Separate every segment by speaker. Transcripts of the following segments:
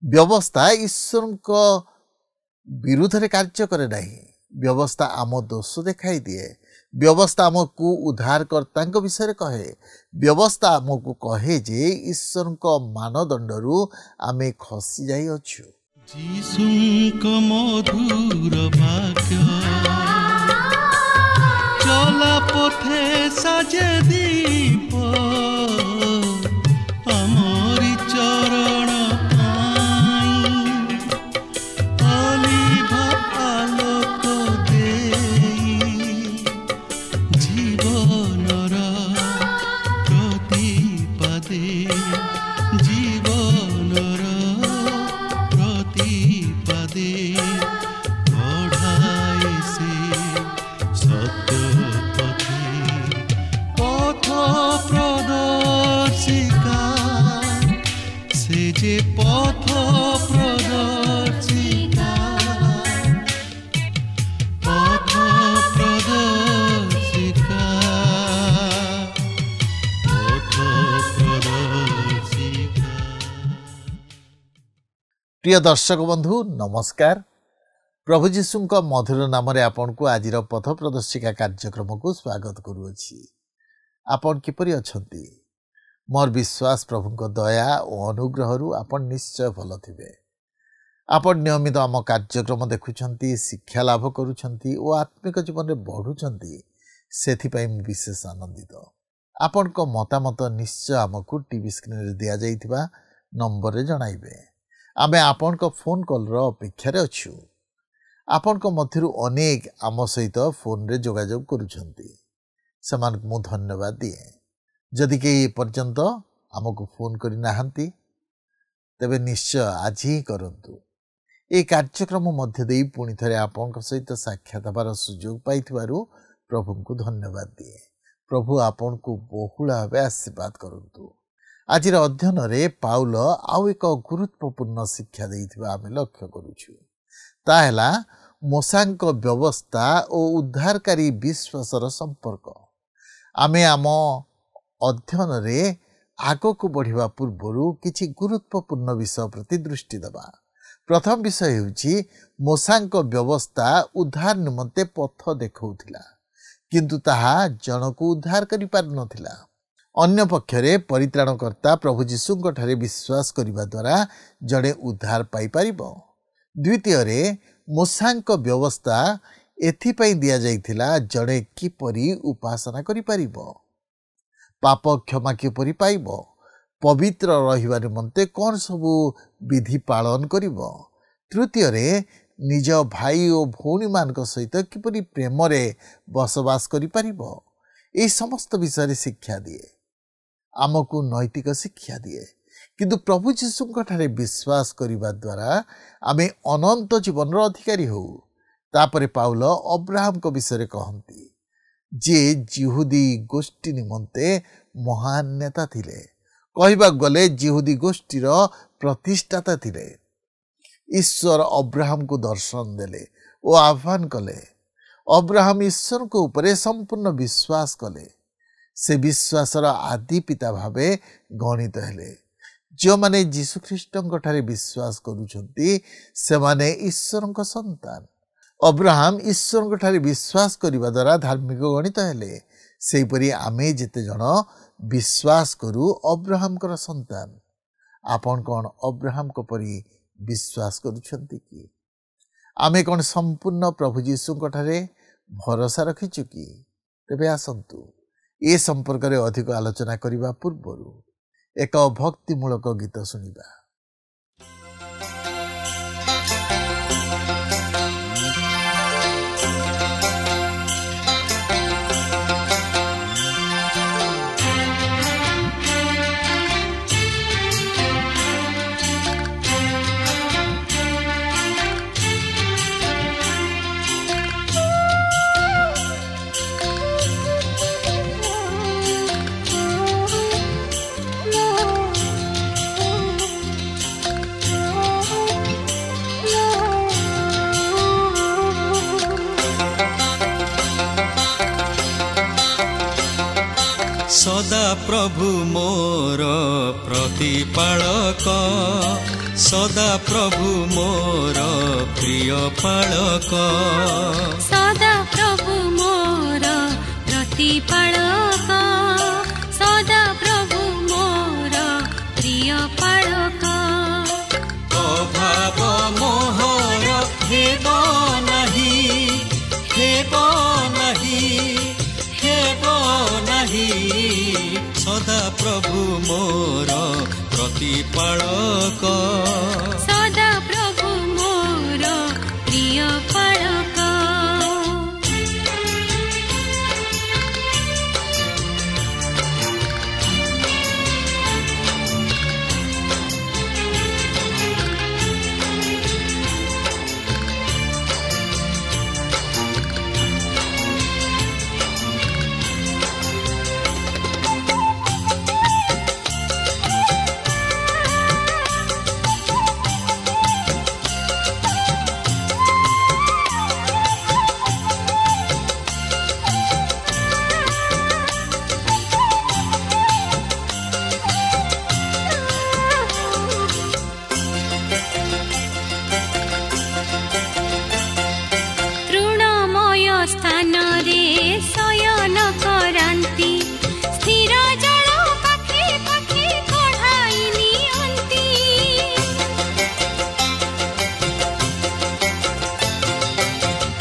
Speaker 1: व्यवस्था ईश्वर विरुद्ध रे कार्य करे नहीं। व्यवस्था आम दोष देखाई दिए। व्यवस्था आमको उद्धारकर्ता विषय कहे। व्यवस्था आमको कहे जे ईश्वर मानदंडरू आमे खसी जाई अछु।
Speaker 2: जीसुंक मधुर वाक्य चला पथे साजे दीप अमरी चरण अलिभा आलोक देई जीवनर प्रतिपदे जीवनर प्रतिपदे बढ़ाए से सत्य पथ प्रदर्शिका से जे पथ प्रदर्शिका पथ प्रदर्शिका पथ प्रदर्शिका।
Speaker 1: प्रिय दर्शक बंधु नमस्कार। प्रभु जीशुंक मधुर नाम रे आपन को आजिर पथ प्रदर्शिका कार्यक्रम को स्वागत करूछि। आपन किपरि अछंती? मोर विश्वास प्रभुंक दया और अनुग्रहरु आपन निश्चय भल थिबे। आपन नियमित आम कार्यक्रम देखुछंती, शिक्षा लाभ करूछंती और आत्मिक जीवन में बढ़ुछंती, सेथिपाई मु विशेष आनंदित। आपन को मतामत निश्चय आमको टीवी स्क्रीन रे दिया जाइथिबा नंबर रे जणाइबे। आमे आपन को फोन कॉल रो अपेक्षा रे अछु। आपन को मध्यरु अनेक आम सहित फोन रे जोगाजोग करूछंती, समान मु धन्यवाद दिए। जदि के पर्यंत आमको फोन करि नाहंती तबे निश्चय आज ही करंतु। ए कार्यक्रम मध्य देई पुणी थरे आपन सहित साक्षात हबार सुयोग पाइथिबारु प्रभु को धन्यवाद दिए। प्रभु आपन को बहुल भावे आशीर्वाद करंतु। आज अध्ययन रे पाउल आउ एक गुरुत्वपूर्ण शिक्षा देइथिबा आमे लक्ष्य करूछु। ताहेला मोसांक व्यवस्था और उद्धारकारी विश्वासर संपर्क। आमे आम अध्ययन रे आगो को बढ़िबा पूर्वरु किछि गुरुत्वपूर्ण विषय प्रति दृष्टि दबा। प्रथम विषय हेउछि मोसांक व्यवस्था उद्धार निमंते पथ देखौथिला, किंतु ताहा जनकु उद्धार करि पार नथिला। अन्य पक्षरे परित्राणकर्ता प्रभु जीशुंक ठारे विश्वास करिबा द्वारा जड़े उद्धार पाई पारिबो। द्वितीय रे मोसांक व्यवस्था एथिपाई दिया जाइथिला जड़े किपरि उपासना करि पारिबो, पाप क्षमा किपरि पाइबो, पवित्र रहिबा निमंते कोन सबु विधि पालन करिबो। तृतीय रे निज भाई और भौणी मानक सहित किपरि प्रेम रे बसवास करि पारिबो। ए समस्त विषय शिक्षा दिए, आमको नैतिक शिक्षा दिए। किंतु प्रभु जीशुंक ठारे विश्वास करिबा द्वारा आमे अनंत जीवन अधिकारी हो। तापरे पाउल अब्राहम को विषय कहती जे जिहुदी गोष्ठी निमंते महान नेता थिले। कहबा गले जिहुदी गोष्ठीर प्रतिष्ठाता थिले। ईश्वर अब्राहम को दर्शन देले और आह्वान कले। अब्राहम ईश्वर को ऊपर संपूर्ण विश्वास कले। से विश्वासर आदि पिता भावे गणित हेले। जो माने जीशु ख्रीष्टंक ठारे विश्वास करूछंती से माने ईश्वर को संतान। अब्राहम ईश्वर ठारे विश्वास करिबा द्वारा धार्मिक गणित हेले। सेहीपरि आमे जेते जण विश्वास करू अब्राहम कर संतान। आपन कोन अब्राहम को परि विश्वास करूछंती कि? आमे कोन संपूर्ण प्रभु जीशुंक ठारे भरोसा रखिछु कि? तेबे आसंतु ए संपर्क रे अधिक आलोचना करिबा पूर्वरु एक भक्तिमूलक गीत सुनिबा।
Speaker 2: सदा प्रभु मोर प्रतिपालक सदा प्रभु मोर प्रिय पालक
Speaker 3: सदा प्रभु मोर प्रतिपालक सदा प्रभु मोर प्रिय पालक
Speaker 2: अभाव मोहर हेब नहीं हेब नहीं हेब नहीं सदा प्रभु मोर प्रतिपालक
Speaker 3: सदा प्रभु मोर प्रिय पालक स्थान रे शयन करांती स्थिर जल पाखे पाखे कढ़ाई नियंती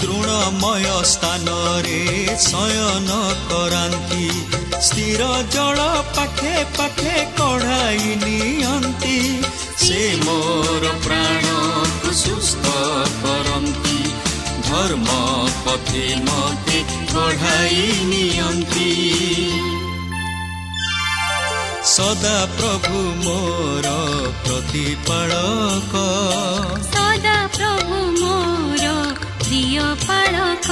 Speaker 2: तृणमय स्थान रे शयन करांती स्थिर जल पाखे पाखे कढ़ाई नियंती से मोर प्राण को सुस्थ करंती धर्म पथे मते बढ़ाई नियंती सदा प्रभु मोर प्रतिपालक
Speaker 3: सदा प्रभु मोर प्रिय पालक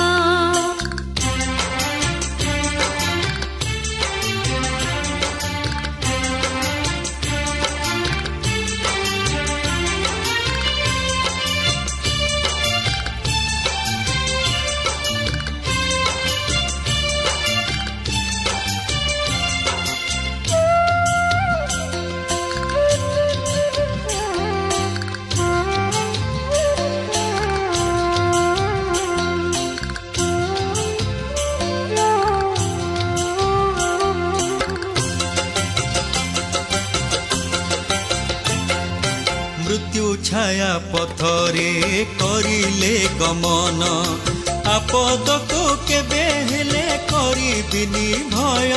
Speaker 2: मृत्यु छाया पथरे करिले गमन आपद को केबे हेले करिबिनी भय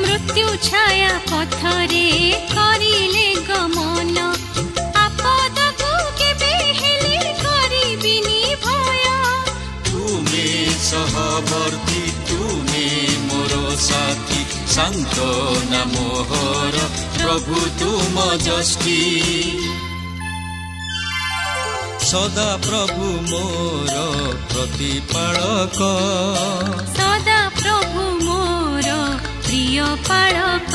Speaker 3: मृत्यु छाया पथरे करिले गमन आपद को केबे हेले करिबिनी भय
Speaker 2: तुमे सहवर्ती तुमे मोर साथी सांत्वना मोहर प्रभु तुम जष्टि सदा प्रभु मोर प्रतिपालक
Speaker 3: सदा प्रभु मोर प्रिय पालक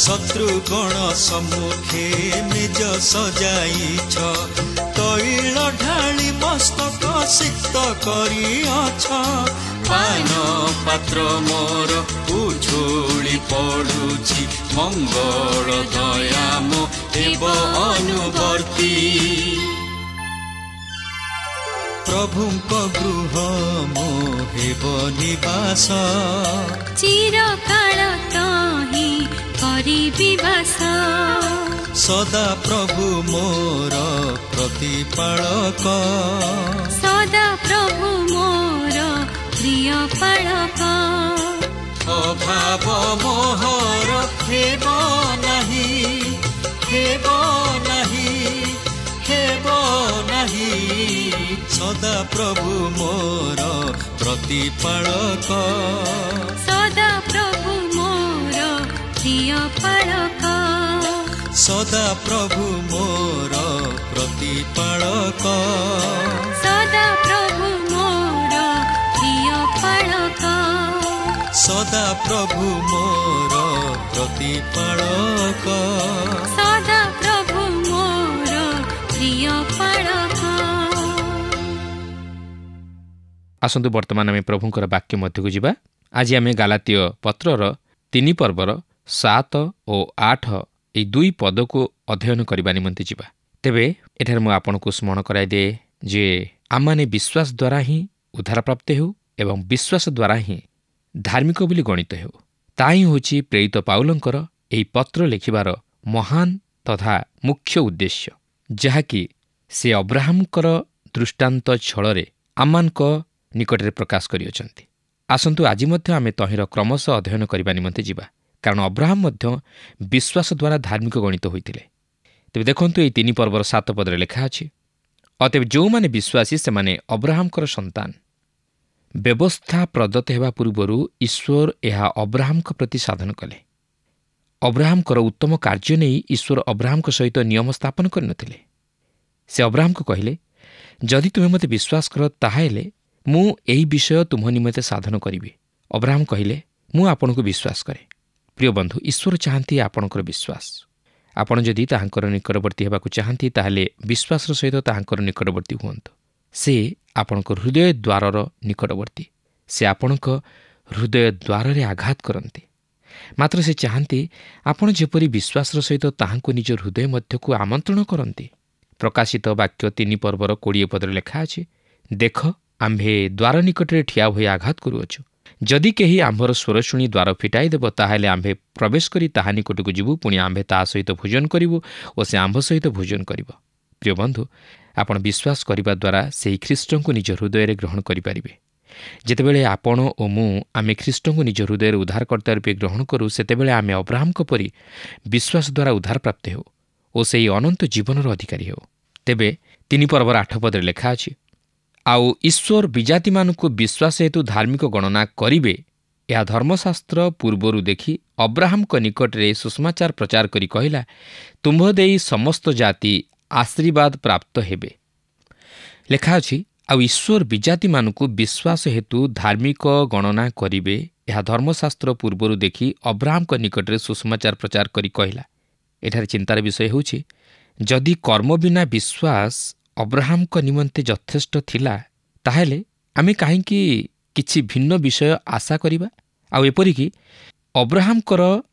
Speaker 2: शत्रुगण सम्मुखे निज सजाइछ तैल ढाली मस्तक सिक्त करिअछ पान पात्र मोर उछुली पडुछि मंगल दयाम देव अनुवर्ती प्रभुଙ୍କ गृह मोहेब निवास
Speaker 3: चिरकाल तहि କରିବି ବାସ।
Speaker 2: ସଦା ପ୍ରଭୁ ମୋର ପ୍ରତିପାଳକ,
Speaker 3: ସଦା ପ୍ରଭୁ ମୋର ପ୍ରିୟ ପାଳକ।
Speaker 2: ଅଭାବ ମୋହର ହେବ ନାହିଁ, ହେବ ନାହିଁ, ହେବ ନାହିଁ। ସଦା ପ୍ରଭୁ ମୋର ପ୍ରତିପାଳକ,
Speaker 3: ସଦା ପ୍ରଭୁ ମୋର ପ୍ରିୟ ପାଳକ।
Speaker 2: ସଦା ପ୍ରଭୁ ମୋର ପ୍ରତିପାଳକ,
Speaker 3: ସଦା ପ୍ରଭୁ ମୋର ପ୍ରିୟ ପାଳକ।
Speaker 2: ସଦା ପ୍ରଭୁ ମୋର ପ୍ରତିପାଳକ,
Speaker 3: ସଦା ପ୍ରଭୁ ମୋର ପ୍ରିୟ ପାଳକ।
Speaker 4: ଆସନ୍ତୁ ବର୍ତ୍ତମାନ ଆମେ ପ୍ରଭୁଙ୍କର ବାକ୍ୟ ମଧ୍ୟକୁ ଯିବା। ଆଜି ଆମେ ଗାଲାତୀୟ ପତ୍ରର 3 ପର୍ବର 7 ଓ 8 ଏହି 2 ପଦକୁ ଅଧ୍ୟୟନ କରିବା ନିମନ୍ତେ ଯିବା। ତେବେ ଏଠାରେ ମୁଁ ଆପଣଙ୍କୁ ସ୍ମରଣ କରାଇଦିଏ ଯେ ଆମମାନେ ବିଶ୍ୱାସ ଦ୍ୱାରା ହିଁ ଉଦ୍ଧାରପ୍ରାପ୍ତ ହେଉ ଏବଂ ବିଶ୍ୱାସ ଦ୍ୱାରା ହିଁ ଧାର୍ମିକ ବୋଲି ଗଣିତ ହେଉ। ତାହା ହିଁ ହେଉଛି ପ୍ରେରିତ ପାଉଲଙ୍କର ଏହି ପତ୍ର ଲେଖିବାର ମହାନ ତଥା ମୁଖ୍ୟ ଉଦ୍ଦେଶ୍ୟ, ଯାହାକି ସେ ଅବ୍ରାହମଙ୍କର ଦୃଷ୍ଟାନ୍ତ ଛଳରେ ଆମମାନଙ୍କ ନିକଟରେ ପ୍ରକାଶ କରିଅଛନ୍ତି। ଆସନ୍ତୁ ଆଜି ମଧ୍ୟ ଆମେ ତହିଁର କ୍ରମଶଃ ଅଧ୍ୟୟନ କରିବା ନିମନ୍ତେ ଯିବା, କାରଣ ଅବ୍ରାହମ ମଧ୍ୟ ବିଶ୍ୱାସ ଦ୍ୱାରା ଧାର୍ମିକ ଗଣିତ ହୋଇଥିଲେ। ତେବେ ଦେଖନ୍ତୁ ଏହି 3 ପର୍ବର 7 ପଦରେ ଲେଖା ଅଛି, ଅତେବେ ଯେଉଁମାନେ ବିଶ୍ୱାସୀ ସେମାନେ ଅବ୍ରାହମଙ୍କର ସନ୍ତାନ। ବ୍ୟବସ୍ଥା ପ୍ରଦତ୍ତ ହେବା ପୂର୍ବରୁ ଈଶ୍ୱର ଏହା ଅବ୍ରାହମଙ୍କ ପ୍ରତି ସାଧନ କଲେ। ଅବ୍ରାହମଙ୍କର ଉତ୍ତମ କାର୍ଯ୍ୟ ନେଇ ଈଶ୍ୱର ଅବ୍ରାହମଙ୍କ ସହିତ ନିୟମ ସ୍ଥାପନ କରିନଥିଲେ। ସେ ଅବ୍ରାହମଙ୍କୁ କହିଲେ, ଯଦି ତୁମେ ମୋତେ ବିଶ୍ୱାସ କର ତାହେଲେ ମୁଁ ଏହି ବିଷୟ ତୁମ ନିମନ୍ତେ ସାଧନ କରିବି। ଅବ୍ରାହମ କହିଲେ, ମୁଁ ଆପଣଙ୍କୁ ବିଶ୍ୱାସ କରେ। ପ୍ରିୟ ବନ୍ଧୁ, ଈଶ୍ୱର ଚାହାନ୍ତି ଆପଣଙ୍କର ବିଶ୍ୱାସ। ଆପଣ ଯଦି ତାହାଙ୍କର ନିକଟବର୍ତ୍ତୀ ହେବାକୁ ଚାହାନ୍ତି ତାହେଲେ ବିଶ୍ୱାସର ସହିତ ତାହାଙ୍କର ନିକଟବର୍ତ୍ତୀ ହୁଅନ୍ତୁ। ସେ ଆପଣଙ୍କ ହୃଦୟ ଦ୍ୱାରର ନିକଟବର୍ତ୍ତୀ। ସେ ଆପଣଙ୍କ ହୃଦୟ ଦ୍ୱାରରେ ଆଘାତ କରନ୍ତି। ମାତ୍ର ସେ ଚାହାନ୍ତି ଆପଣ ଯେପରି ବିଶ୍ୱାସର ସହିତ ତାହାଙ୍କୁ ନିଜ ହୃଦୟ ମଧ୍ୟକୁ ଆମନ୍ତ୍ରଣ କରନ୍ତି। ପ୍ରକାଶିତ ବାକ୍ୟ 3 ପର୍ବର 20 ପଦରେ ଲେଖା ଅଛି, ଦେଖ ଆମ୍ଭେ ଦ୍ୱାର ନିକଟରେ ଠିଆ ହୋଇ ଆଘାତ କରୁଅଛୁ। ଯଦି କେହି ଆମ୍ଭର ସ୍ୱର ଶୁଣି ଦ୍ୱାର ଫିଟାଇ ଦେବ ତାହେଲେ ଆମ୍ଭେ ପ୍ରବେଶ କରି ତାହା ନିକଟକୁ ଯିବୁ, ପୁଣି ଆମ୍ଭେ ତାହା ସହିତ ଭୋଜନ କରିବୁ ଓ ସେ ଆମ୍ଭ ସହିତ ଭୋଜନ କରିବ। ପ୍ରିୟ ବନ୍ଧୁ, ଆପଣ ବିଶ୍ୱାସ କରିବା ଦ୍ୱାରା ସେହି ଖ୍ରୀଷ୍ଟଙ୍କୁ ନିଜ ହୃଦୟରେ ଗ୍ରହଣ କରିପାରିବେ। ଯେତେବେଳେ ଆପଣ ଓ ମୁଁ ଆମେ ଖ୍ରୀଷ୍ଟଙ୍କୁ ନିଜ ହୃଦୟରେ ଉଦ୍ଧାରକର୍ତ୍ତା ରୂପେ ଗ୍ରହଣ କରୁ, ସେତେବେଳେ ଆମେ ଅବ୍ରାହମଙ୍କ ପରି ବିଶ୍ୱାସ ଦ୍ୱାରା ଉଦ୍ଧାରପ୍ରାପ୍ତ ହେଉ ଓ ସେହି ଅନନ୍ତ ଜୀବନର ଅଧିକାରୀ ହେଉ। ତେବେ 3 ପର୍ବର 8 ପଦରେ ଲେଖା ଅଛି, ଆଉ ଈଶ୍ୱର ବିଜାତିମାନଙ୍କୁ ବିଶ୍ୱାସ ହେତୁ ଧାର୍ମିକ ଗଣନା କରିବେ, ଏହା ଧର୍ମଶାସ୍ତ୍ର ପୂର୍ବରୁ ଦେଖି ଅବ୍ରାହମଙ୍କ ନିକଟରେ ସୁସମାଚାର ପ୍ରଚାର କରି କହିଲା, ତୁମ୍ଭ ଦେଇ ସମସ୍ତ ଜାତି ଆଶୀର୍ବାଦ ପ୍ରାପ୍ତ ହେବେ। ଲେଖା ଅଛି, ଆଉ ଈଶ୍ୱର ବିଜାତିମାନଙ୍କୁ ବିଶ୍ୱାସ ହେତୁ ଧାର୍ମିକ ଗଣନା କରିବେ, ଏହା ଧର୍ମଶାସ୍ତ୍ର ପୂର୍ବରୁ ଦେଖି ଅବ୍ରାହମଙ୍କ ନିକଟରେ ସୁସମାଚାର ପ୍ରଚାର କରି କହିଲା। ଏଠାରେ ଚିନ୍ତାର ବିଷୟ ହେଉଛି, ଯଦି କର୍ମ ବିନା ବିଶ୍ୱାସ ଅବ୍ରାହମଙ୍କ ନିମନ୍ତେ ଯଥେଷ୍ଟ ଥିଲା, ତାହେଲେ ଆମେ କାହିଁକି କିଛି ଭିନ୍ନ ବିଷୟ ଆଶା କରିବା? ଆଉ ଏପରିକି ଅବ୍ରାହମଙ୍କର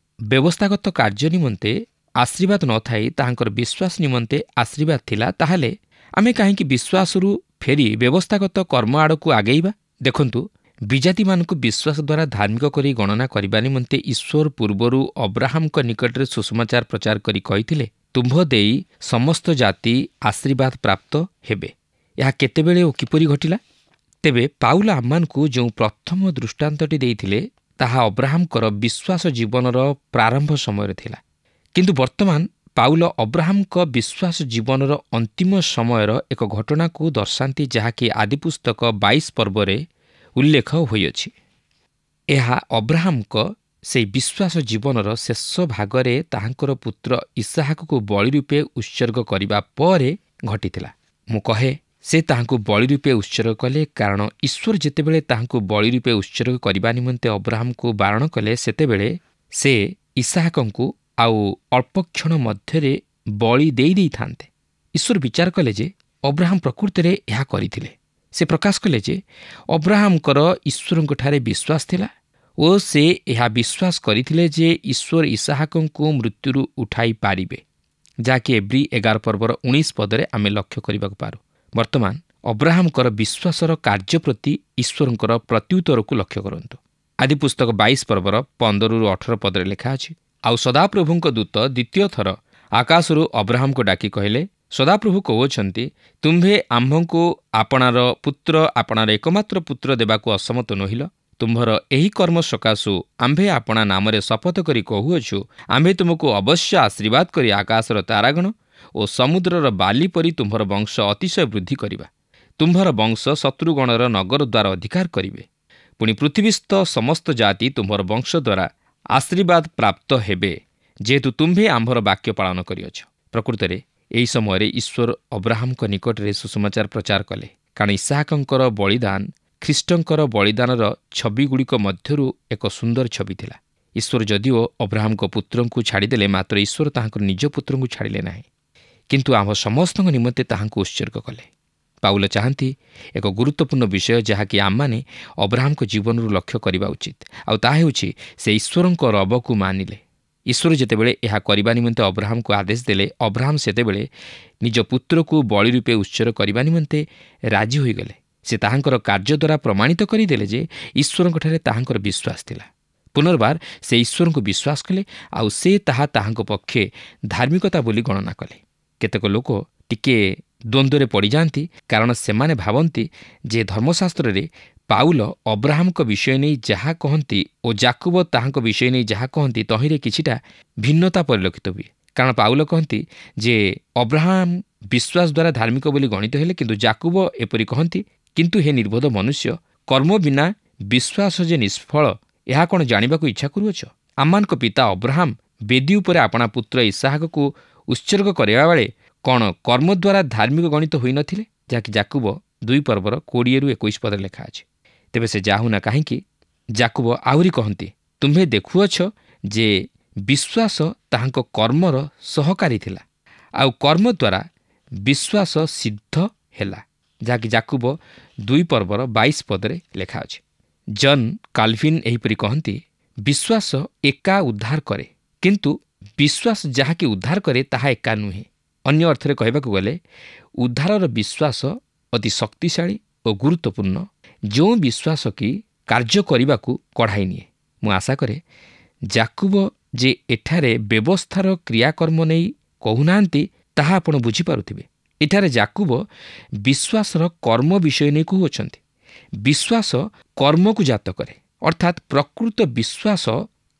Speaker 4: ବ୍ୟବସ୍ଥାଗତ କାର୍ଯ୍ୟ ନିମନ୍ତେ ଆଶୀର୍ବାଦ ନଥାଇ ତାହାଙ୍କର ବିଶ୍ୱାସ ନିମନ୍ତେ ଆଶୀର୍ବାଦ ଥିଲା, ତାହେଲେ ଆମେ କାହିଁକି ବିଶ୍ୱାସରୁ ଫେରି ବ୍ୟବସ୍ଥାଗତ କର୍ମ ଆଡ଼କୁ ଆଗେଇବା? ଦେଖନ୍ତୁ, ବିଜାତିମାନଙ୍କୁ ବିଶ୍ୱାସ ଦ୍ୱାରା ଧାର୍ମିକ କରି ଗଣନା କରିବା ନିମନ୍ତେ ଈଶ୍ୱର ପୂର୍ବରୁ ଅବ୍ରାହମଙ୍କ ନିକଟରେ ସୁସମାଚାର ପ୍ରଚାର କରି କହିଥିଲେ, ତୁମ୍ଭ ଦେଇ ସମସ୍ତ ଜାତି ଆଶୀର୍ବାଦ ପ୍ରାପ୍ତ ହେବେ। ଏହା କେତେବେଳେ ଓ କିପରି ଘଟିଲା? ତେବେ ପାଉଲ ଆମମାନଙ୍କୁ ଯେଉଁ ପ୍ରଥମ ଦୃଷ୍ଟାନ୍ତଟି ଦେଇଥିଲେ ତାହା ଅବ୍ରାହମଙ୍କର ବିଶ୍ୱାସ ଜୀବନର ପ୍ରାରମ୍ଭ ସମୟରେ ଥିଲା। କିନ୍ତୁ ବର୍ତ୍ତମାନ ପାଉଲ ଅବ୍ରାହମଙ୍କ ବିଶ୍ୱାସ ଜୀବନର ଅନ୍ତିମ ସମୟର ଏକ ଘଟଣାକୁ ଦର୍ଶାନ୍ତି, ଯାହାକି ଆଦିପୁସ୍ତକ 22 ପର୍ବରେ ଉଲ୍ଲେଖ ହୋଇଅଛି। ଏହା ଅବ୍ରାହମଙ୍କ ସେହି ବିଶ୍ୱାସ ଜୀବନର ଶେଷ ଭାଗରେ ତାହାଙ୍କର ପୁତ୍ର ଇସାହାକକୁ ବଳି ରୂପେ ଉତ୍ସର୍ଗ କରିବା ପରେ ଘଟିଥିଲା। ମୁଁ କହେ, ସେ ତାହାଙ୍କୁ ବଳି ରୂପେ ଉତ୍ସର୍ଗ କଲେ, କାରଣ ଈଶ୍ୱର ଯେତେବେଳେ ତାହାଙ୍କୁ ବଳି ରୂପେ ଉତ୍ସର୍ଗ କରିବା ନିମନ୍ତେ ଅବ୍ରାହମକୁ ବାରଣ କଲେ, ସେତେବେଳେ ସେ ଇସାହାକଙ୍କୁ ଆଉ ଅଳ୍ପ କ୍ଷଣ ମଧ୍ୟରେ ବଳି ଦେଇଥାନ୍ତେ। ଈଶ୍ୱର ବିଚାର କଲେ ଯେ ଅବ୍ରାହମ ପ୍ରକୃତରେ ଏହା କରିଥିଲେ। ସେ ପ୍ରକାଶ କଲେ ଯେ ଅବ୍ରାହମଙ୍କର ଈଶ୍ୱରଙ୍କଠାରେ ବିଶ୍ୱାସ ଥିଲା ଓ ସେ ଏହା ବିଶ୍ୱାସ କରିଥିଲେ ଯେ ଈଶ୍ୱର ଇସାହାକଙ୍କୁ ମୃତ୍ୟୁରୁ ଉଠାଇ ପାରିବେ, ଯାହାକି ଏବ୍ରୀ 11 ପର୍ବର 19 ପଦରେ ଆମେ ଲକ୍ଷ୍ୟ କରିବାକୁ ପାରୁ। ବର୍ତ୍ତମାନ ଅବ୍ରାହମଙ୍କର ବିଶ୍ୱାସର କାର୍ଯ୍ୟ ପ୍ରତି ଈଶ୍ୱରଙ୍କର ପ୍ରତ୍ୟୁତ୍ତରକୁ ଲକ୍ଷ୍ୟ କରନ୍ତୁ। ଆଦିପୁସ୍ତକ 22 ପର୍ବର 15-18 ପଦରେ ଲେଖା ଅଛି, ଆଉ ସଦାପ୍ରଭୁଙ୍କ ଦୂତ ଦ୍ୱିତୀୟ ଥର ଆକାଶରୁ ଅବ୍ରାହମକୁ ଡାକି କହିଲେ, ସଦାପ୍ରଭୁ କହୁଅଛନ୍ତି, ତୁମ୍ଭେ ଆମ୍ଭଙ୍କୁ ଆପଣାର ପୁତ୍ର, ଆପଣାର ଏକମାତ୍ର ପୁତ୍ର ଦେବାକୁ ଅସମତ ନୋହିଲ। ତୁମ୍ଭର ଏହି କର୍ମ ସକାଶୁ ଆମ୍ଭେ ଆପଣା ନାମରେ ଶପଥ କରି କହୁଅଛୁ, ଆମ୍ଭେ ତୁମକୁ ଅବଶ୍ୟ ଆଶୀର୍ବାଦ କରି ଆକାଶର ତାରାଗଣ ଓ ସମୁଦ୍ରର ବାଲି ପରି ତୁମ୍ଭର ବଂଶ ଅତିଶୟ ବୃଦ୍ଧି କରିବା। ତୁମ୍ଭର ବଂଶ ଶତ୍ରୁଗଣର ନଗର ଦ୍ୱାରା ଅଧିକାର କରିବେ। ପୁଣି ପୃଥିବୀସ୍ଥ ସମସ୍ତ ଜାତି ତୁମ୍ଭର ବଂଶ ଦ୍ୱାରା ଆଶୀର୍ବାଦ ପ୍ରାପ୍ତ ହେବେ, ଯେହେତୁ ତୁମ୍ଭେ ଆମ୍ଭର ବାକ୍ୟ ପାଳନ କରିଅଛ। ପ୍ରକୃତରେ ଏହି ସମୟରେ ଈଶ୍ୱର ଅବ୍ରାହମଙ୍କ ନିକଟରେ ସୁସମାଚାର ପ୍ରଚାର କଲେ, କାରଣ ଇସାହାକଙ୍କର ବଳିଦାନ ଖ୍ରୀଷ୍ଟଙ୍କର ବଳିଦାନର ଛବିଗୁଡ଼ିକ ମଧ୍ୟରୁ ଏକ ସୁନ୍ଦର ଛବି ଥିଲା। ଈଶ୍ୱର ଯଦିଓ ଅବ୍ରାହମଙ୍କ ପୁତ୍ରଙ୍କୁ ଛାଡ଼ିଦେଲେ, ମାତ୍ର ଈଶ୍ୱର ତାହାଙ୍କର ନିଜ ପୁତ୍ରଙ୍କୁ ଛାଡ଼ିଲେ ନାହିଁ, କିନ୍ତୁ ଆମ୍ଭ ସମସ୍ତଙ୍କ ନିମନ୍ତେ ତାହାଙ୍କୁ ଉତ୍ସର୍ଗ କଲେ। ପାଉଲ ଚାହାନ୍ତି ଏକ ଗୁରୁତ୍ୱପୂର୍ଣ୍ଣ ବିଷୟ, ଯାହାକି ଆମମାନେ ଅବ୍ରାହମଙ୍କ ଜୀବନରୁ ଲକ୍ଷ୍ୟ କରିବା ଉଚିତ, ଆଉ ତାହା ହେଉଛି ସେ ଈଶ୍ୱରଙ୍କ ରବକୁ ମାନିଲେ। ଈଶ୍ୱର ଯେତେବେଳେ ଏହା କରିବା ନିମନ୍ତେ ଅବ୍ରାହମକୁ ଆଦେଶ ଦେଲେ, ଅବ୍ରାହମ ସେତେବେଳେ ନିଜ ପୁତ୍ରକୁ ବଳି ରୂପେ ଉତ୍ସର୍ଗ କରିବା ନିମନ୍ତେ ରାଜି ହୋଇଗଲେ। ସେ ତାହାଙ୍କର କାର୍ଯ୍ୟ ଦ୍ୱାରା ପ୍ରମାଣିତ କରିଦେଲେ ଯେ ଈଶ୍ୱରଙ୍କଠାରେ ତାହାଙ୍କର ବିଶ୍ୱାସ ଥିଲା। ପୁନର୍ବାର ସେ ଈଶ୍ୱରଙ୍କୁ ବିଶ୍ୱାସ କଲେ, ଆଉ ସେ ତାହା ତାହାଙ୍କ ପକ୍ଷେ ଧାର୍ମିକତା ବୋଲି ଗଣନା କଲେ। କେତେକ ଲୋକ ଟିକିଏ ଦ୍ୱନ୍ଦ୍ୱରେ ପଡ଼ିଯାଆନ୍ତି, କାରଣ ସେମାନେ ଭାବନ୍ତି ଯେ ଧର୍ମଶାସ୍ତ୍ରରେ ପାଉଲ ଅବ୍ରାହମଙ୍କ ବିଷୟ ନେଇ ଯାହା କହନ୍ତି ଓ ଯାକୁବ ତାହାଙ୍କ ବିଷୟ ନେଇ ଯାହା କହନ୍ତି, ତହିଁରେ କିଛିଟା ଭିନ୍ନତା ପରିଲକ୍ଷିତ ହୁଏ। କାରଣ ପାଉଲ କହନ୍ତି ଯେ ଅବ୍ରାହମ ବିଶ୍ୱାସ ଦ୍ୱାରା ଧାର୍ମିକ ବୋଲି ଗଣିତ ହେଲେ, କିନ୍ତୁ ଯାକୁବ ଏପରି କହନ୍ତି, କିନ୍ତୁ ହେ ନିର୍ବୋଧ ମନୁଷ୍ୟ, କର୍ମ ବିନା ବିଶ୍ୱାସ ଯେ ନିଷ୍ଫଳ, ଏହା କ'ଣ ଜାଣିବାକୁ ଇଚ୍ଛା କରୁଅଛ? ଆମମାନଙ୍କ ପିତା ଅବ୍ରାହମ ବେଦୀ ଉପରେ ଆପଣା ପୁତ୍ର ଇସାହାକକୁ ଉତ୍ସର୍ଗ କରିବା ବେଳେ କ'ଣ କର୍ମ ଦ୍ୱାରା ଧାର୍ମିକ ଗଣିତ ହୋଇନଥିଲେ? ଯାହାକି ଯାକୁବ 2:20-21 ଲେଖା ଅଛି। ତେବେ ସେ ଯାହୁନା କାହିଁକି, ଯାକୁବ ଆହୁରି କହନ୍ତି, ତୁମ୍ଭେ ଦେଖୁଅଛ ଯେ ବିଶ୍ୱାସ ତାହାଙ୍କ କର୍ମର ସହକାରୀ ଥିଲା, ଆଉ କର୍ମ ଦ୍ୱାରା ବିଶ୍ୱାସ ସିଦ୍ଧ ହେଲା। ଯାହାକି ଯାକୁବ 2:22 ଲେଖା ଅଛି। ଜନ୍ କାଲଭିନ୍ ଏହିପରି କହନ୍ତି, ବିଶ୍ୱାସ ଏକା ଉଦ୍ଧାର କରେ, କିନ୍ତୁ ବିଶ୍ୱାସ ଯାହାକି ଉଦ୍ଧାର କରେ ତାହା ଏକା ନୁହେଁ। ଅନ୍ୟ ଅର୍ଥରେ କହିବାକୁ ଗଲେ, ଉଦ୍ଧାରର ବିଶ୍ୱାସ ଅତି ଶକ୍ତିଶାଳୀ ଓ ଗୁରୁତ୍ୱପୂର୍ଣ୍ଣ, ଯେଉଁ ବିଶ୍ୱାସ କି କାର୍ଯ୍ୟ କରିବାକୁ କଢ଼ାଇ ନିଏ। ମୁଁ ଆଶା କରେ ଯାକୁବ ଯେ ଏଠାରେ ବ୍ୟବସ୍ଥାର କ୍ରିୟାକର୍ମ ନେଇ କହୁନାହାନ୍ତି, ତାହା ଆପଣ ବୁଝିପାରୁଥିବେ। ଏଠାରେ ଯାକୁବ ବିଶ୍ୱାସର କର୍ମ ବିଷୟ ନେଇ କହୁଅଛନ୍ତି। ବିଶ୍ୱାସ କର୍ମକୁ ଜାତ କରେ, ଅର୍ଥାତ୍ ପ୍ରକୃତ ବିଶ୍ୱାସ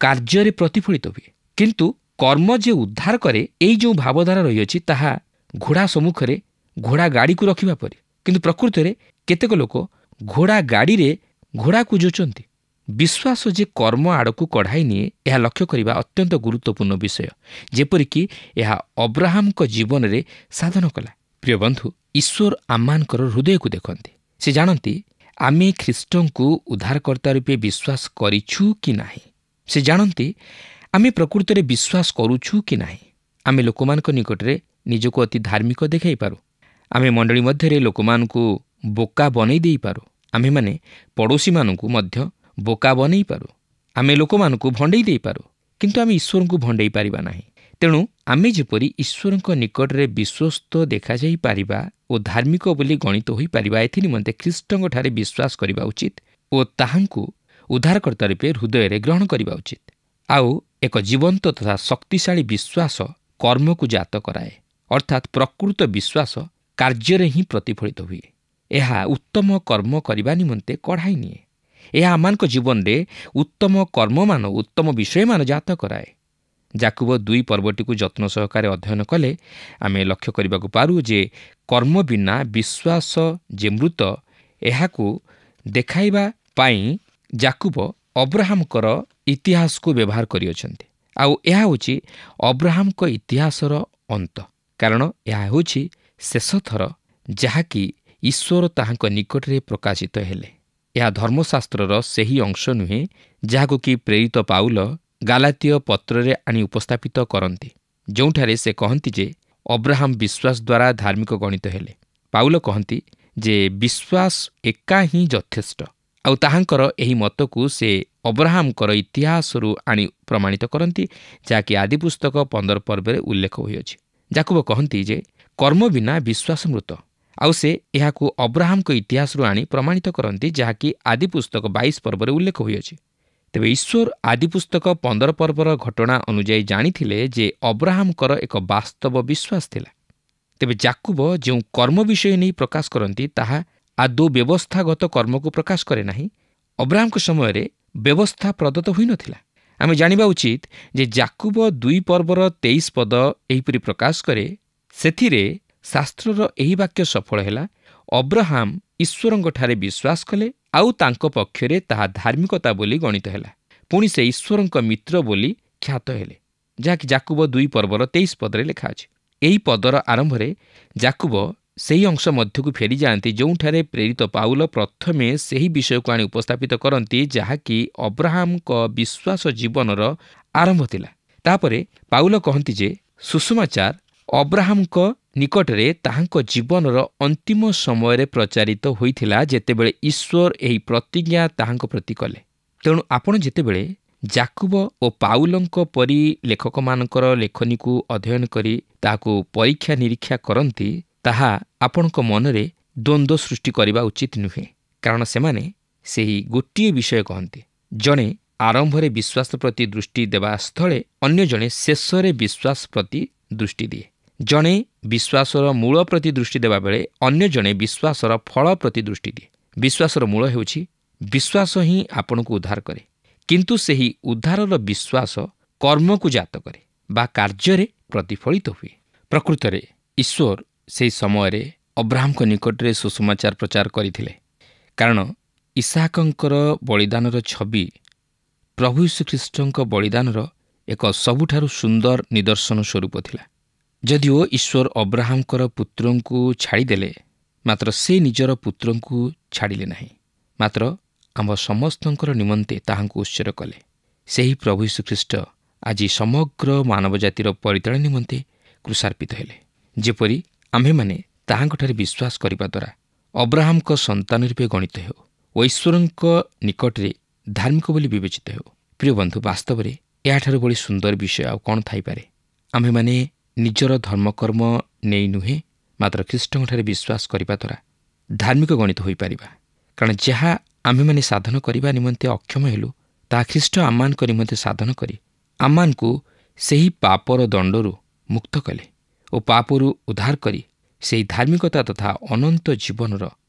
Speaker 4: କାର୍ଯ୍ୟରେ ପ୍ରତିଫଳିତ ହୁଏ। କିନ୍ତୁ କର୍ମ ଯେ ଉଦ୍ଧାର କରେ, ଏଇ ଯେଉଁ ଭାବଧାରା ରହିଅଛି, ତାହା ଘୋଡ଼ା ସମ୍ମୁଖରେ ଘୋଡ଼ା ଗାଡ଼ିକୁ ରଖିବା ପରି। କିନ୍ତୁ ପ୍ରକୃତରେ କେତେକ ଲୋକ ଘୋଡ଼ା ଗାଡ଼ିରେ ଘୋଡ଼ାକୁ ଯୋଚନ୍ତି। ବିଶ୍ୱାସ ଯେ କର୍ମ ଆଡ଼କୁ କଢ଼ାଇ ନିଏ, ଏହା ଲକ୍ଷ୍ୟ କରିବା ଅତ୍ୟନ୍ତ ଗୁରୁତ୍ୱପୂର୍ଣ୍ଣ ବିଷୟ, ଯେପରିକି ଏହା ଅବ୍ରାହମଙ୍କ ଜୀବନରେ ସାଧନ କଲା। ପ୍ରିୟ ବନ୍ଧୁ, ଈଶ୍ୱର ଆମମାନଙ୍କର ହୃଦୟକୁ ଦେଖନ୍ତି। ସେ ଜାଣନ୍ତି ଆମେ ଖ୍ରୀଷ୍ଟଙ୍କୁ ଉଦ୍ଧାରକର୍ତ୍ତା ରୂପେ ବିଶ୍ୱାସ କରିଛୁ କି ନାହିଁ। ସେ ଜାଣନ୍ତି ଆମେ ପ୍ରକୃତରେ ବିଶ୍ୱାସ କରୁଛୁ କି ନାହିଁ। ଆମେ ଲୋକମାନଙ୍କ ନିକଟରେ ନିଜକୁ ଅତି ଧାର୍ମିକ ଦେଖାଇପାରୁ। ଆମେ ମଣ୍ଡଳୀ ମଧ୍ୟରେ ଲୋକମାନଙ୍କୁ ବୋକା ବନେଇ ଦେଇପାରୁ। ଆମେମାନେ ପଡ଼ୋଶୀମାନଙ୍କୁ ମଧ୍ୟ ବୋକା ବନେଇ ପାରୁ। ଆମେ ଲୋକମାନଙ୍କୁ ଭଣ୍ଡେଇ ଦେଇପାରୁ, କିନ୍ତୁ ଆମେ ଈଶ୍ୱରଙ୍କୁ ଭଣ୍ଡେଇ ପାରିବା ନାହିଁ। ତେଣୁ ଆମେ ଯେପରି ଈଶ୍ୱରଙ୍କ ନିକଟରେ ବିଶ୍ୱସ୍ତ ଦେଖାଯାଇପାରିବା ଓ ଧାର୍ମିକ ବୋଲି ଗଣିତ ହୋଇପାରିବା, ଏଥିନିମନ୍ତେ ଖ୍ରୀଷ୍ଟଙ୍କଠାରେ ବିଶ୍ୱାସ କରିବା ଉଚିତ ଓ ତାହାଙ୍କୁ ଉଦ୍ଧାରକର୍ତ୍ତା ରୂପେ ହୃଦୟରେ ଗ୍ରହଣ କରିବା ଉଚିତ। ଆଉ ଏକ ଜୀବନ୍ତ ତଥା ଶକ୍ତିଶାଳୀ ବିଶ୍ୱାସ କର୍ମକୁ ଜାତ କରାଏ, ଅର୍ଥାତ୍ ପ୍ରକୃତ ବିଶ୍ୱାସ କାର୍ଯ୍ୟରେ ହିଁ ପ୍ରତିଫଳିତ ହୁଏ। ଏହା ଉତ୍ତମ କର୍ମ କରିବା ନିମନ୍ତେ କଢ଼ାଇ ନିଏ। ଏହା ଆମମାନଙ୍କ ଜୀବନରେ ଉତ୍ତମ କର୍ମମାନ, ଉତ୍ତମ ବିଷୟମାନ ଜାତ କରାଏ। ଯାକୁବ 2 ଯତ୍ନ ସହକାରେ ଅଧ୍ୟୟନ କଲେ ଆମେ ଲକ୍ଷ୍ୟ କରିବାକୁ ପାରୁ ଯେ କର୍ମ ବିନା ବିଶ୍ୱାସ ଯେ ମୃତ, ଏହାକୁ ଦେଖାଇବା ପାଇଁ ଯାକୁବ ଅବ୍ରାହମଙ୍କର ଇତିହାସକୁ ବ୍ୟବହାର କରିଅଛନ୍ତି। ଆଉ ଏହା ହେଉଛି ଅବ୍ରାହମଙ୍କ ଇତିହାସର ଅନ୍ତ, କାରଣ ଏହା ହେଉଛି ଶେଷ ଥର ଯାହାକି ଈଶ୍ୱର ତାହାଙ୍କ ନିକଟରେ ପ୍ରକାଶିତ ହେଲେ। ଏହା ଧର୍ମଶାସ୍ତ୍ରର ସେହି ଅଂଶ ନୁହେଁ ଯାହାକୁ କି ପ୍ରେରିତ ପାଉଲ ଗାଲାତୀୟ ପତ୍ରରେ ଆଣି ଉପସ୍ଥାପିତ କରନ୍ତି, ଯେଉଁଠାରେ ସେ କହନ୍ତି ଯେ ଅବ୍ରାହମ ବିଶ୍ୱାସ ଦ୍ୱାରା ଧାର୍ମିକ ଗଣିତ ହେଲେ। ପାଉଲ କହନ୍ତି ଯେ ବିଶ୍ୱାସ ଏକା ହିଁ ଯଥେଷ୍ଟ, ଆଉ ତାହାଙ୍କର ଏହି ମତକୁ ସେ ଅବ୍ରାହମଙ୍କର ଇତିହାସରୁ ଆଣି ପ୍ରମାଣିତ କରନ୍ତି, ଯାହାକି ଆଦି ପୁସ୍ତକ 15 ଉଲ୍ଲେଖ ହୋଇଅଛି। ଯାକୁବ କହନ୍ତି ଯେ କର୍ମ ବିନା ବିଶ୍ୱାସ ମୃତ, ଆଉ ସେ ଏହାକୁ ଅବ୍ରାହମଙ୍କ ଇତିହାସରୁ ଆଣି ପ୍ରମାଣିତ କରନ୍ତି, ଯାହାକି ଆଦି ପୁସ୍ତକ 22 ଉଲ୍ଲେଖ ହୋଇଅଛି। ତେବେ ଈଶ୍ୱର ଆଦି ପୁସ୍ତକ 15 ପର୍ବର ଘଟଣା ଅନୁଯାୟୀ ଜାଣିଥିଲେ ଯେ ଅବ୍ରାହମଙ୍କର ଏକ ବାସ୍ତବ ବିଶ୍ୱାସ ଥିଲା। ତେବେ ଯାକୁବ ଯେଉଁ କର୍ମ ବିଷୟ ନେଇ ପ୍ରକାଶ କରନ୍ତି ତାହା ଆଦୌ ବ୍ୟବସ୍ଥାଗତ କର୍ମକୁ ପ୍ରକାଶ କରେ ନାହିଁ। ଅବ୍ରାହମଙ୍କ ସମୟରେ ବ୍ୟବସ୍ଥା ପ୍ରଦତ୍ତ ହୋଇନଥିଲା। ଆମେ ଜାଣିବା ଉଚିତ ଯେ ଯାକୁବ 2 ପର୍ବର 23 ପଦ ଏହିପରି ପ୍ରକାଶ କରେ, ସେଥିରେ ଶାସ୍ତ୍ରର ଏହି ବାକ୍ୟ ସଫଳ ହେଲା, ଅବ୍ରାହମ ଈଶ୍ୱରଙ୍କଠାରେ ବିଶ୍ୱାସ କଲେ ଆଉ ତାଙ୍କ ପକ୍ଷରେ ତାହା ଧାର୍ମିକତା ବୋଲି ଗଣିତ ହେଲା। ପୁଣି ସେ ଈଶ୍ୱରଙ୍କ ମିତ୍ର ବୋଲି ଖ୍ୟାତ ହେଲେ, ଯାହାକି ଯାକୁବ 2 ପର୍ବର 23 ପଦରେ ଲେଖା ଅଛି। ଏହି ପଦର ଆରମ୍ଭରେ ଯାକୁବ ସେହି ଅଂଶ ମଧ୍ୟକୁ ଫେରିଯାଆନ୍ତି ଯେଉଁଠାରେ ପ୍ରେରିତ ପାଉଲ ପ୍ରଥମେ ସେହି ବିଷୟକୁ ଆଣି ଉପସ୍ଥାପିତ କରନ୍ତି ଯାହାକି ଅବ୍ରାହମଙ୍କ ବିଶ୍ୱାସ ଜୀବନର ଆରମ୍ଭ ଥିଲା। ତାପରେ ପାଉଲ କହନ୍ତି ଯେ ସୁସମାଚାର ଅବ୍ରାହମଙ୍କ ନିକଟରେ ତାହାଙ୍କ ଜୀବନର ଅନ୍ତିମ ସମୟରେ ପ୍ରଚାରିତ ହୋଇଥିଲା ଯେତେବେଳେ ଈଶ୍ୱର ଏହି ପ୍ରତିଜ୍ଞା ତାହାଙ୍କ ପ୍ରତି କଲେ। ତେଣୁ ଆପଣ ଯେତେବେଳେ ଯାକୁବ ଓ ପାଉଲଙ୍କ ପରି ଲେଖକମାନଙ୍କର ଲେଖନୀକୁ ଅଧ୍ୟୟନ କରି ତାହାକୁ ପରୀକ୍ଷା ନିରୀକ୍ଷା କରନ୍ତି, ତାହା ଆପଣଙ୍କ ମନରେ ଦ୍ୱନ୍ଦ୍ୱ ସୃଷ୍ଟି କରିବା ଉଚିତ ନୁହେଁ। କାରଣ ସେମାନେ ସେହି ଗୋଟିଏ ବିଷୟ କହନ୍ତି। ଜଣେ ଆରମ୍ଭରେ ବିଶ୍ୱାସ ପ୍ରତି ଦୃଷ୍ଟି ଦେବା ସ୍ଥଳେ ଅନ୍ୟ ଜଣେ ଶେଷରେ ବିଶ୍ୱାସ ପ୍ରତି ଦୃଷ୍ଟି ଦିଏ। ଜଣେ ବିଶ୍ୱାସର ମୂଳ ପ୍ରତି ଦୃଷ୍ଟି ଦେବା ବେଳେ ଅନ୍ୟ ଜଣେ ବିଶ୍ୱାସର ଫଳ ପ୍ରତି ଦୃଷ୍ଟି ଦିଏ। ବିଶ୍ୱାସର ମୂଳ ହେଉଛି ବିଶ୍ୱାସ ହିଁ ଆପଣଙ୍କୁ ଉଦ୍ଧାର କରେ, କିନ୍ତୁ ସେହି ଉଦ୍ଧାରର ବିଶ୍ୱାସ କର୍ମକୁ ଜାତ କରେ ବା କାର୍ଯ୍ୟରେ ପ୍ରତିଫଳିତ ହୁଏ। ପ୍ରକୃତରେ ଈଶ୍ୱର ସେହି ସମୟରେ ଅବ୍ରାହମଙ୍କ ନିକଟରେ ସୁସମାଚାର ପ୍ରଚାର କରିଥିଲେ, କାରଣ ଇସାକଙ୍କର ବଳିଦାନର ଛବି ପ୍ରଭୁ ଯୀଶୁଖ୍ରୀଷ୍ଟଙ୍କ ବଳିଦାନର ଏକ ସବୁଠାରୁ ସୁନ୍ଦର ନିଦର୍ଶନ ସ୍ୱରୂପ ଥିଲା। ଯଦିଓ ଈଶ୍ୱର ଅବ୍ରାହମଙ୍କର ପୁତ୍ରଙ୍କୁ ଛାଡ଼ିଦେଲେ, ମାତ୍ର ସେ ନିଜର ପୁତ୍ରଙ୍କୁ ଛାଡ଼ିଲେ ନାହିଁ, ମାତ୍ର ଆମ ସମସ୍ତଙ୍କର ନିମନ୍ତେ ତାହାଙ୍କୁ ଉତ୍ସର୍ଗ କଲେ। ସେହି ପ୍ରଭୁ ଯୀଶୁଖ୍ରୀଷ୍ଟ ଆଜି ସମଗ୍ର ମାନବ ଜାତିର ପରିତ୍ରାଣ ନିମନ୍ତେ କ୍ରୁଶାର୍ପିତ ହେଲେ, ଯେପରି ଆମ୍ଭେମାନେ ତାହାଙ୍କଠାରେ ବିଶ୍ୱାସ କରିବା ଦ୍ୱାରା ଅବ୍ରାହମଙ୍କ ସନ୍ତାନ ରୂପେ ଗଣିତ ହେଉ ଓ ଈଶ୍ୱରଙ୍କ ନିକଟରେ ଧାର୍ମିକ ବୋଲି ବିବେଚିତ ହେଉ। ପ୍ରିୟ ବନ୍ଧୁ, ବାସ୍ତବରେ ଏହାଠାରୁ ଭଳି ସୁନ୍ଦର ବିଷୟ ଆଉ କ'ଣ ଥାଇପାରେ? ଆମ୍ଭେମାନେ ନିଜର ଧର୍ମକର୍ମ ନେଇ ନୁହେଁ, ମାତ୍ର ଖ୍ରୀଷ୍ଟଙ୍କଠାରେ ବିଶ୍ୱାସ କରିବା ଦ୍ୱାରା ଧାର୍ମିକ ଗଣିତ ହୋଇପାରିବା। କାରଣ ଯାହା ଆମ୍ଭେମାନେ ସାଧନ କରିବା ନିମନ୍ତେ ଅକ୍ଷମ ହେଲୁ, ତାହା ଖ୍ରୀଷ୍ଟ ଆମମାନଙ୍କ ନିମନ୍ତେ ସାଧନ କରି ଆମମାନଙ୍କୁ ସେହି ପାପର ଦଣ୍ଡରୁ ମୁକ୍ତ କଲେ ଓ ପାପରୁ ଉଦ୍ଧାର କରି ସେହି ଧାର୍ମିକତା ତଥା ଅନନ୍ତ ଜୀବନର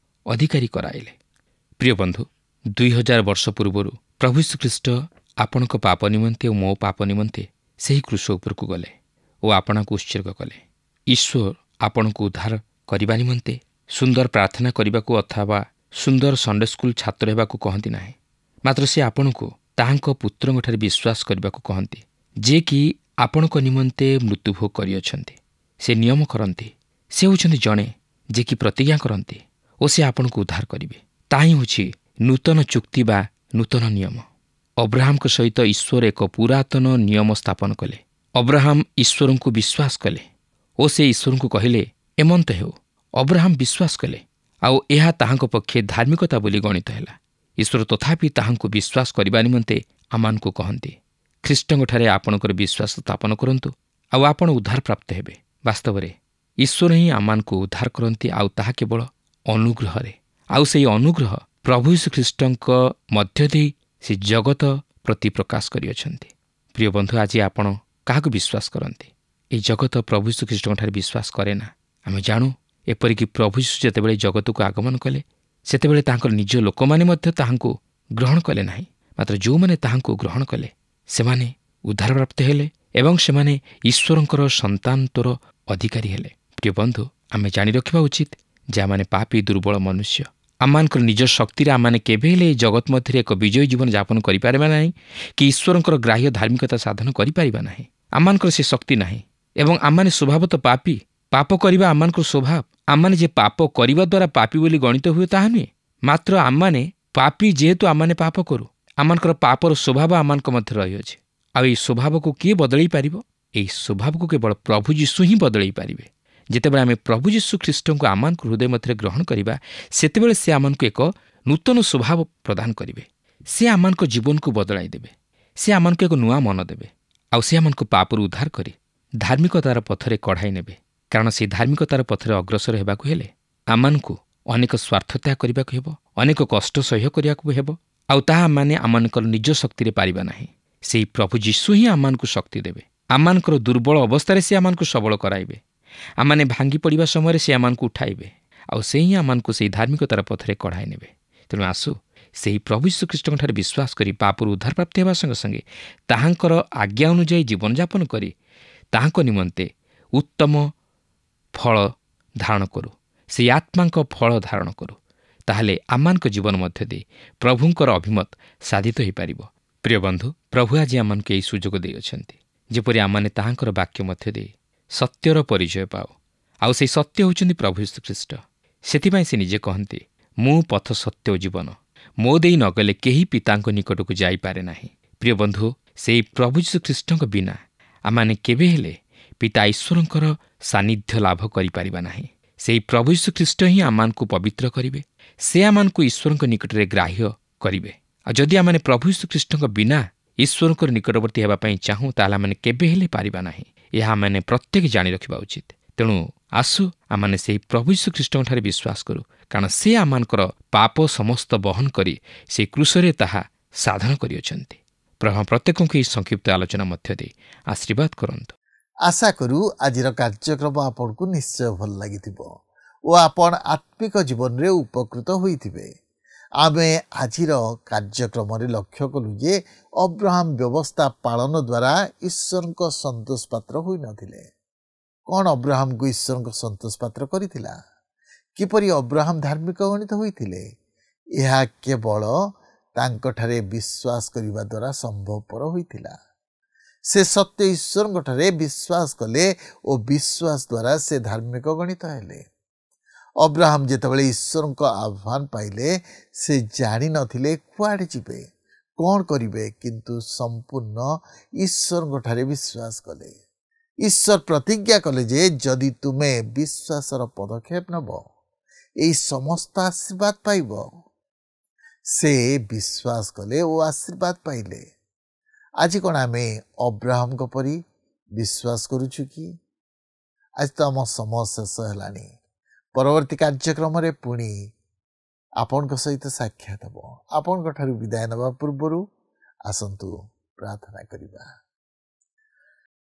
Speaker 4: ଅଧିକାରୀ କରାଇଲେ। ପ୍ରିୟ ବନ୍ଧୁ, 2000 ବର୍ଷ ପୂର୍ବରୁ ପ୍ରଭୁ ଯୀଶୁଖ୍ରୀଷ୍ଟ ଆପଣଙ୍କ ପାପ ନିମନ୍ତେ ଓ ମୋ ପାପ ନିମନ୍ତେ ସେହି କ୍ରୁଶ ଉପରକୁ ଗଲେ ଓ ଆପଣଙ୍କୁ ଉତ୍ସର୍ଗ କଲେ। ଈଶ୍ୱର ଆପଣଙ୍କୁ ଉଦ୍ଧାର କରିବା ନିମନ୍ତେ ସୁନ୍ଦର ପ୍ରାର୍ଥନା କରିବାକୁ ଅଥବା ସୁନ୍ଦର ସଣ୍ଡେ ସ୍କୁଲ ଛାତ୍ର ହେବାକୁ କହନ୍ତି ନାହିଁ, ମାତ୍ର ସେ ଆପଣଙ୍କୁ ତାହାଙ୍କ ପୁତ୍ରଙ୍କଠାରେ ବିଶ୍ୱାସ କରିବାକୁ କହନ୍ତି, ଯିଏକି ଆପଣଙ୍କ ନିମନ୍ତେ ମୃତ୍ୟୁଭୋଗ କରିଅଛନ୍ତି। ସେ ନିୟମ କରନ୍ତି, ସେ ହେଉଛନ୍ତି ଜଣେ ଯିଏକି ପ୍ରତିଜ୍ଞା କରନ୍ତି ଓ ସେ ଆପଣଙ୍କୁ ଉଦ୍ଧାର କରିବେ। ତାହା ହିଁ ହେଉଛି ନୂତନ ଚୁକ୍ତି ବା ନୂତନ ନିୟମ। ଅବ୍ରାହମଙ୍କ ସହିତ ଈଶ୍ୱର ଏକ ପୁରାତନ ନିୟମ ସ୍ଥାପନ କଲେ। ଅବ୍ରାହମ ଈଶ୍ୱରଙ୍କୁ ବିଶ୍ୱାସ କଲେ ଓ ସେ ଈଶ୍ୱରଙ୍କୁ କହିଲେ, ଏମନ୍ତ ହେଉ। ଅବ୍ରାହମ ବିଶ୍ୱାସ କଲେ ଆଉ ଏହା ତାହାଙ୍କ ପକ୍ଷେ ଧାର୍ମିକତା ବୋଲି ଗଣିତ ହେଲା। ଈଶ୍ୱର ତଥାପି ତାହାଙ୍କୁ ବିଶ୍ୱାସ କରିବା ନିମନ୍ତେ ଆମମାନଙ୍କୁ କହନ୍ତି, ଖ୍ରୀଷ୍ଟଙ୍କଠାରେ ଆପଣଙ୍କର ବିଶ୍ୱାସ ସ୍ଥାପନ କରନ୍ତୁ ଆଉ ଆପଣ ଉଦ୍ଧାର ପ୍ରାପ୍ତ ହେବେ। ବାସ୍ତବରେ ଈଶ୍ୱର ହିଁ ଆମମାନଙ୍କୁ ଉଦ୍ଧାର କରନ୍ତି, ଆଉ ତାହା କେବଳ ଅନୁଗ୍ରହରେ। ଆଉ ସେହି ଅନୁଗ୍ରହ ପ୍ରଭୁ ଯୀଶୁଖ୍ରୀଷ୍ଟଙ୍କ ମଧ୍ୟ ଦେଇ ସେ ଜଗତ ପ୍ରତି ପ୍ରକାଶ କରିଅଛନ୍ତି। ପ୍ରିୟ ବନ୍ଧୁ, ଆଜି ଆପଣ କାହାକୁ ବିଶ୍ୱାସ କରନ୍ତି? ଏହି ଜଗତ ପ୍ରଭୁ ଯୀଶୁଖ୍ରୀଷ୍ଟଙ୍କଠାରେ ବିଶ୍ୱାସ କରେ ନା। ଆମେ ଜାଣୁ, ଏପରିକି ପ୍ରଭୁ ଯୀଶୁ ଯେତେବେଳେ ଜଗତକୁ ଆଗମନ କଲେ, ସେତେବେଳେ ତାଙ୍କର ନିଜ ଲୋକମାନେ ମଧ୍ୟ ତାହାଙ୍କୁ ଗ୍ରହଣ କଲେ ନାହିଁ, ମାତ୍ର ଯେଉଁମାନେ ତାହାଙ୍କୁ ଗ୍ରହଣ କଲେ ସେମାନେ ଉଦ୍ଧାରପ୍ରାପ୍ତ ହେଲେ ଏବଂ ସେମାନେ ଈଶ୍ୱରଙ୍କର ସନ୍ତାନତ୍ୱର ଅଧିକାରୀ ହେଲେ। ପ୍ରିୟ ବନ୍ଧୁ, ଆମେ ଜାଣି ରଖିବା ଉଚିତ ଯେ ଆମମାନେ ପାପୀ ଦୁର୍ବଳ ମନୁଷ୍ୟ। ଆମମାନଙ୍କର ନିଜ ଶକ୍ତିରେ ଆମମାନେ କେବେ ହେଲେ ଏହି ଜଗତ ମଧ୍ୟରେ ଏକ ବିଜୟୀ ଜୀବନ ଯାପନ କରିପାରିବା ନାହିଁ କି ଈଶ୍ୱରଙ୍କର ଗ୍ରାହ୍ୟ ଧାର୍ମିକତା ସାଧନ କରିପାରିବା ନାହିଁ। ଆମମାନଙ୍କର ସେ ଶକ୍ତି ନାହିଁ ଏବଂ ଆମମାନେ ସ୍ୱଭାବତଃ ପାପୀ। ପାପ କରିବା ଆମମାନଙ୍କର ସ୍ୱଭାବ। ଆମମାନେ ଯେ ପାପ କରିବା ଦ୍ୱାରା ପାପୀ ବୋଲି ଗଣିତ ହୁଏ ତାହା ନୁହେଁ, ମାତ୍ର ଆମମାନେ ପାପୀ ଯେହେତୁ ଆମମାନେ ପାପ କରୁ, ଆମମାନଙ୍କର ପାପର ସ୍ୱଭାବ ଆମମାନଙ୍କ ମଧ୍ୟରେ ରହିଅଛି। ଆଉ ଏହି ସ୍ୱଭାବକୁ କିଏ ବଦଳେଇ ପାରିବ? ଏହି ସ୍ୱଭାବକୁ କେବଳ ପ୍ରଭୁ ଯୀଶୁ ହିଁ ବଦଳେଇ ପାରିବେ। ଯେତେବେଳେ ଆମେ ପ୍ରଭୁ ଯୀଶୁ ଖ୍ରୀଷ୍ଟଙ୍କୁ ଆମମାନଙ୍କ ହୃଦୟ ମଧ୍ୟରେ ଗ୍ରହଣ କରିବା, ସେତେବେଳେ ସେ ଆମମାନଙ୍କୁ ଏକ ନୂତନ ସ୍ୱଭାବ ପ୍ରଦାନ କରିବେ। ସେ ଆମମାନଙ୍କ ଜୀବନକୁ ବଦଳାଇ ଦେବେ। ସେ ଆମମାନଙ୍କୁ ଏକ ନୂଆ ମନ ଦେବେ ଆଉ ସେ ଆମମାନଙ୍କୁ ପାପରୁ ଉଦ୍ଧାର କରି ଧାର୍ମିକତାର ପଥରେ କଢ଼ାଇ ନେବେ। କାରଣ ସେହି ଧାର୍ମିକତାର ପଥରେ ଅଗ୍ରସର ହେବାକୁ ହେଲେ ଆମମାନଙ୍କୁ ଅନେକ ସ୍ୱାର୍ଥ ତ୍ୟାଗ କରିବାକୁ ହେବ, ଅନେକ କଷ୍ଟ ସହ୍ୟ କରିବାକୁ ହେବ, आउ ताहा माने आमानकर निज शक्ति पारिबा नाही। सेही प्रभु यीशु ही आमानकु शक्ति देबे। आमानकर दुर्बल अवस्था से आमानकु सबल कराइबे। आमाने भांगी पड़िबा समय से आमानकु उठाइबे। आउ से ही आमानकु सेही धार्मिकतार पथरे कढ़ाई नेबे। तेणु आसु सेही प्रभु यीशु ख्रीष्टଙ୍କ ठारे विश्वास करी पापरु उद्धार प्राप्ति हेबा संगे संगे ताहांकर आज्ञा अनुଯାयी जीवन यापन करी ताहांको निमंते उत्तम फल धारण करू। से आत्मांक फल धारण करू। ताहले आमानक जीवन मध्य दे प्रभुंकर अभिमत साधित हो पारिबो। प्रिय बंधु, प्रभु आज आमानक एही सुजोग देइ अछंती जेपरि आमाने ताहांकर वाक्य मध्य दे सत्यर परिचय पाओ। आउ से सत्य होउचंती प्रभु यीशु ख्रीष्ट। सेथिबाई से निजे कहंती, मु पथ सत्य जीवन, मो देई नगले केही पितांक निकटकु जाई पारे नाही। प्रिय बंधु, से प्रभु यीशु ख्रीष्टଙ୍କ बिना आमाने केबे हेले पिता ईश्वरंकर सानिध्य लाभ करि पारिबा नाही। से प्रभु यीशु ख्रीष्ट ही आमानकु पवित्र करिवे। से आमानकु ईश्वरंक निकटरे ग्राह्य करिवे। आ जदि आमाने प्रभु यीशु ख्रीष्टଙ୍କ बिना ईश्वरंकर निकटवर्ती हेबा पई चाहू ताला माने केबे हेले पारिबा नाही। यह आमाने प्रत्येक जानि रखिबा उचित। तेणु आसु आमाने सेही प्रभु यीशु ख्रीष्टଙ୍କ ठारे विश्वास करू, कारण से आमानकर पाप समस्त बहन करी से क्रूसरे ताहा साधन करियछन्ति। प्रभु प्रत्येकଙ୍କୁ ଏହି संक्षिप्त आलोचना मध्य दे आशीर्वाद करନ୍ତୁ।
Speaker 1: आशा करू आजिर कार्यक्रम आपको निश्चय भल लगिथिबो ओ आपण आत्मिक जीवन रे उपकृत होइथिबे। आमे आजिर कार्यक्रम रे लक्ष्य कलु जे अब्राहम व्यवस्था पालन द्वारा ईश्वर को संतोष पात्र होई नथिले। कौन अब्राहम को ईश्वर को संतोष पात्र करिथिला? किपरि अब्राहम धार्मिक गणित होइथिले? यह केवल तांकठारे विश्वास करिबा द्वारा संभवपर होइथिला। से सत्य ईश्वर ठारे विश्वास कले और विश्वास द्वारा से धार्मिक गणित हेले। अब्राहम जेतेबेले ईश्वर को आह्वान पाइले से जानी नथिले कुआडे जिबे कौन करिवे, किंतु संपूर्ण ईश्वर ठारे विश्वास कले। ईश्वर प्रतिज्ञा कले जे जदि तुमे विश्वासर पदक्षेप नब एई समस्त आशीर्वाद पाइब। से विश्वास कले ओ आशीर्वाद पाइले। आज कौन आम अब्राहम को परी विश्वास करुचु कि? आज तो आम समय शेष है। परवर्ती कार्यक्रम रे पुणी आपण सहित साक्षात हम। आपण ठारू विदाय नवा पूर्व आसंतु प्रार्थना करिबा।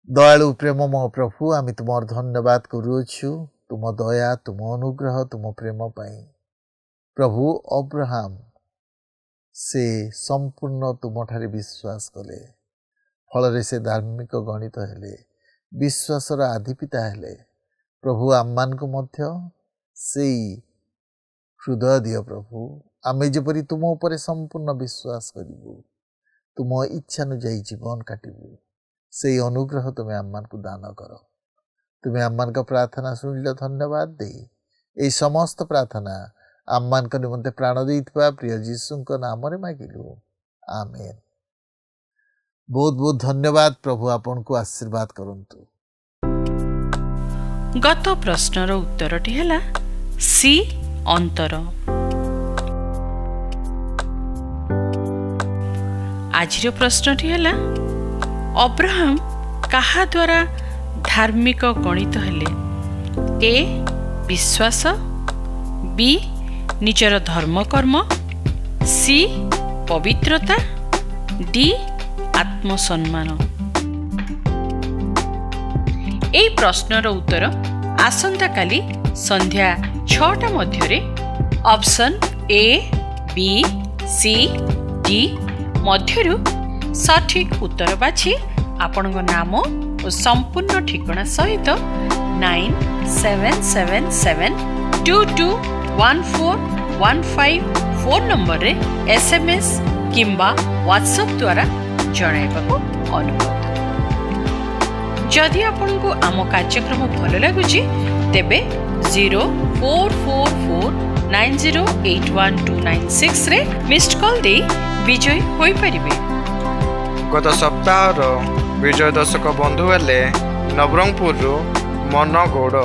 Speaker 1: दयालु प्रेममय प्रभु, आम तुमर धन्यवाद करुछु तुम दया, तुम अनुग्रह, तुम प्रेम पाई। प्रभु अब्राहम से संपूर्ण तुम ठारे विश्वास कले, फल से धार्मिक गणित हेले, विश्वासर आधिपिता हेले। प्रभु आम्मान को मध्य से हृदय दियो। प्रभु आमे जेपरि तुम उपरे संपूर्ण विश्वास करिबु, तुम इच्छा अनुଯାयी जीवन काटिबु, से अनुग्रह तुम्हें आम्मान को दान कर। तुम्हें आम्मान का प्रार्थना सुनिल धन्यवाद दे। यही समस्त प्रार्थना आम्मान का निमंते प्राण देइतबा प्रिय जीसु को नाम रे मागिलु, आमेन। बहुत बहुत धन्यवाद। प्रभु आपन को आशीर्वाद करंतु।
Speaker 5: गत प्रश्नर उत्तरटी हैला सी अंतर। आजिर प्रश्नटी हैला अब्राहम कहा द्वारा धार्मिक गणित हेले? ए विश्वास, बी निजर धर्म कर्म, सी पवित्रता, डी आत्मसम्मान। एई प्रश्नर उत्तर आसंता काली संध्या 6टा मध्यरे option A, B, C, D मध्यरु सठिक उत्तर बाछि आपनक नाम और संपूर्ण ठिकाना सहित 9777221415 फोन नंबर रे एसएमएस किंबा व्हाट्सएप द्वारा जणाइबाको अनुरोध। जदि आपनको आम कार्यक्रम भल लगुची तेबे 044490812996 रे मिस्ड कॉल दे विजय होई परिबे।
Speaker 6: गत सप्ताह विजय दशक बंधु हेले नवरंगपुर मन गौड़।